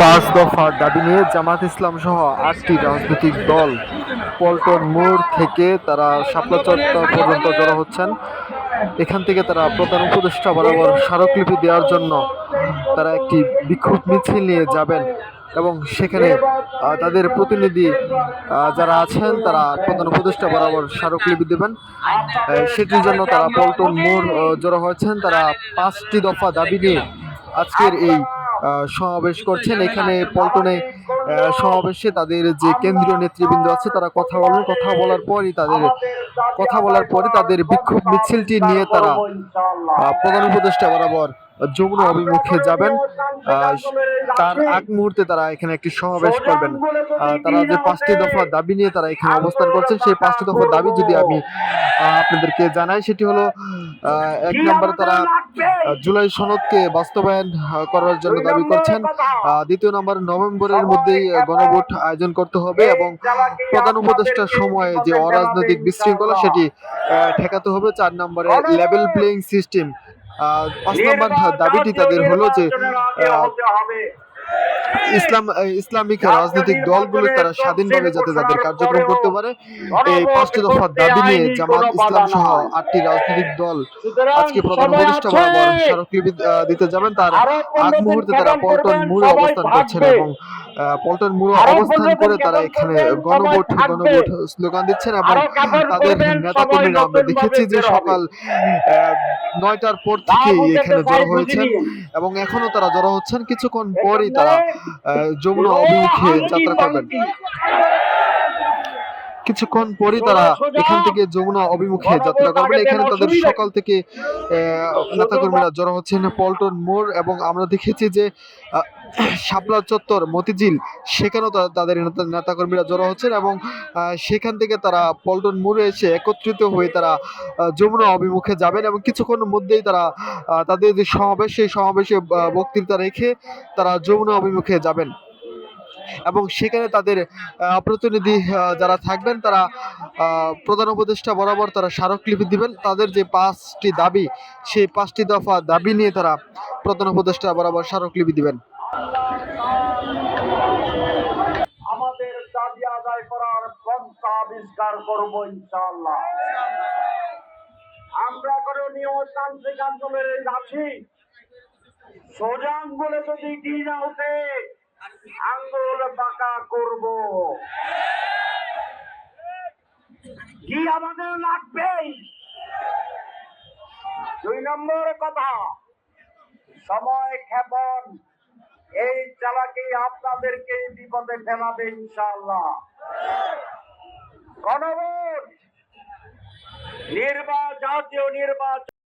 পাঁচ দফা দাবি নিয়ে জামাত ইসলাম সহ ৮টি রাজনৈতিক দল পল্টন মোড় থেকে তারা শাপলা চত্বর পর্যন্ত জড়ো হচ্ছেন। এখান থেকে তারা প্রধান উপদেষ্টা বরাবর স্মারকলিপি দেওয়ার জন্য তারা একটি বিক্ষোভ মিছিল নিয়ে যাবেন এবং সেখানে তাদের প্রতিনিধি যারা আছেন তারা প্রধান উপদেষ্টা বরাবর স্মারকলিপি দেবেন। সেটির জন্য তারা পল্টন মোড় জড়ো হয়েছেন। তারা 5টি দফা দাবি নিয়ে আজকের এই সমাবেশ করছেন। এখানে পল্টনে সমাবেশে তাদের যে কেন্দ্রীয় নেতৃবৃন্দ আছে তারা কথা বলবেন। কথা বলার পরে তাদের বিক্ষোভ মিছিলটি নিয়ে তারা প্রধান উপদেষ্টা বরাবর যমুনা অভিমুখে যাবেন। তার আগ মুহূর্তে তারা এখানে একটি সমাবেশ করবেন। তারা যে 5টি দফা দাবি নিয়ে তারা এখানে অবস্থান করছেন, সেই 5টি দফা দাবি যদি আমি আপনাদেরকে জানাই, সেটি হলো 1 নম্বরে তারা জুলাই সনদকে বাস্তবায়ন করার জন্য দাবি করছেন। 2 নম্বর নভেম্বরের মধ্যেই গণভোট আয়োজন করতে হবে এবং প্রধান উপদেষ্টার সময়ে যে অরাজনৈতিক বিশৃঙ্খলা সেটি ঠেকাতে হবে। 4 নম্বরে লেভেল প্লেইং সিস্টেম। 5 নম্বর দাবিটি তাদের হলো যে ইসলামিক রাজনৈতিক দলগুলো তারা স্বাধীনভাবে যাতে তাদের কার্যক্রম করতে পারে। এই 5টি দফা দাবি নিয়ে জামাত ইসলাম সহ 8টি রাজনৈতিক দল আজকে প্রধান উপদেষ্টা বরাবর স্মারকলিপি দিতে যাবেন। তার আগ মুহূর্তে তারা পল্টন মোড়ে অবস্থান করছেন এবং পল্টন মোড়ে অবস্থান করে তারা এখানে গণভোট স্লোগান দিচ্ছেন এবং তাদের নেতাকর্মীরা আমরা দেখেছি যে সকাল 9টার পর থেকে এখানে জড়ো হয়েছেন এবং এখনো তারা জড়ো হচ্ছেন। কিছুক্ষণ পরই তারা যমুনা অভিমুখে যাত্রা করবেন। কিছুক্ষণ পরই তারা এখান থেকে যমুনা অভিমুখে যাত্রা করবেন। এখানে তাদের সকাল থেকে নেতাকর্মীরা জড়ো হচ্ছেন পল্টন মোড় এবং আমরা দেখেছি যে শাপলা চত্বর মতিঝিল সেখানেও তাদের নেতাকর্মীরা জড়ো হচ্ছেন এবং সেখান থেকে তারা পল্টন মোড়ে এসে একত্রিত হয়ে তারা যমুনা অভিমুখে যাবেন এবং কিছুক্ষণের মধ্যেই তারা তাদের যে সমাবেশ সেই সমাবেশে বক্তৃতা রেখে তারা যমুনা অভিমুখে যাবেন এবং সেখানে তাদের প্রতিনিধি যারা থাকবেন তারা প্রধান উপদেষ্টা বরাবর তারা স্মারকলিপি দিবেন। তাদের যে 5টি দাবি সেই 5টি দফা দাবি নিয়ে তারা প্রধান উপদেষ্টা বরাবর স্মারকলিপি দিবেন। আমাদের দাবি আদায় করার পন্থা আবিষ্কার করব ইনশাআল্লাহ। আমরা কোনো নিয়মতান্ত্রিক আন্দোলনে আছি, সোজা আঙ্গুলে যদি কি না উঠে আঙ্গুল পাকা করব। কি আমাদের লাগবে? 2 নম্বর কথা, সময় ক্ষেপণ। এই চালাকি আপনাদেরকে বিপদে ফেলাবে ইনশাআল্লাহ। গণভোট, জাতীয় নির্বাচন।